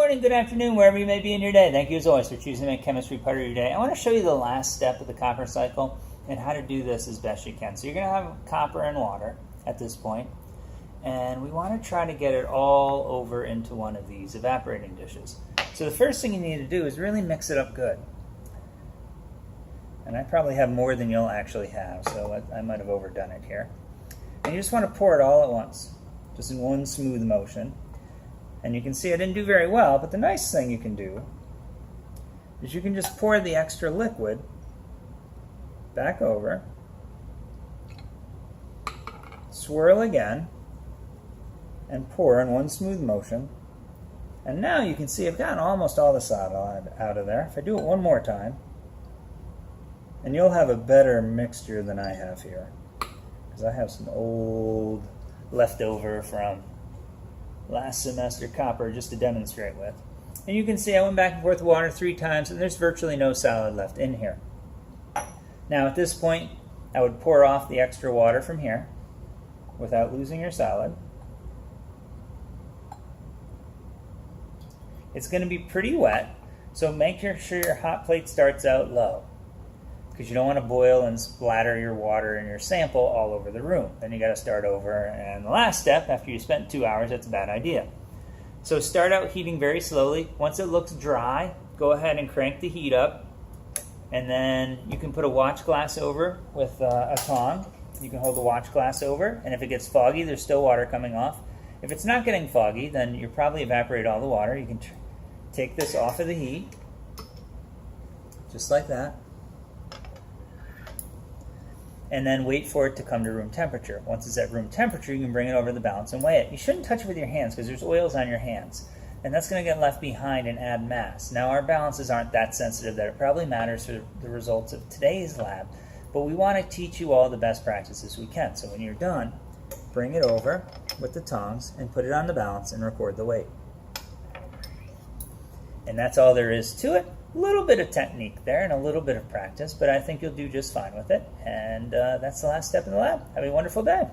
morning, good afternoon, wherever you may be in your day. Thank you as always for choosing to make chemistry part of your day. I want to show you the last step of the copper cycle and how to do this as best you can. So you're going to have copper and water at this point, and we want to try to get it all over into one of these evaporating dishes. So the first thing you need to do is really mix it up good. And I probably have more than you'll actually have, so I might have overdone it here. And you just want to pour it all at once, just in one smooth motion. And you can see I didn't do very well, but the nice thing you can do is you can just pour the extra liquid back over, swirl again, and pour in one smooth motion. And now you can see I've gotten almost all the solid out of there. If I do it one more time, and you'll have a better mixture than I have here, because I have some old leftover from last semester copper just to demonstrate with. And you can see I went back and forth with water 3 times, and there's virtually no solid left in here. Now at this point, I would pour off the extra water from here without losing your solid. It's going to be pretty wet, so make sure your hot plate starts out low, because you don't want to boil and splatter your water and your sample all over the room. Then you got to start over, and the last step, after you spent 2 hours, that's a bad idea. So start out heating very slowly. Once it looks dry, go ahead and crank the heat up, and then you can put a watch glass over with a tong. You can hold the watch glass over, and if it gets foggy, there's still water coming off. If it's not getting foggy, then you're probably evaporated all the water. You can take this off of the heat, just like that, and then wait for it to come to room temperature. Once it's at room temperature, you can bring it over to the balance and weigh it. You shouldn't touch it with your hands because there's oils on your hands, and that's going to get left behind and add mass. Now our balances aren't that sensitive that it probably matters for the results of today's lab, but we want to teach you all the best practices we can. So when you're done, bring it over with the tongs and put it on the balance and record the weight. And that's all there is to it. A little bit of technique there and a little bit of practice, but I think you'll do just fine with it. And that's the last step in the lab. Have a wonderful day.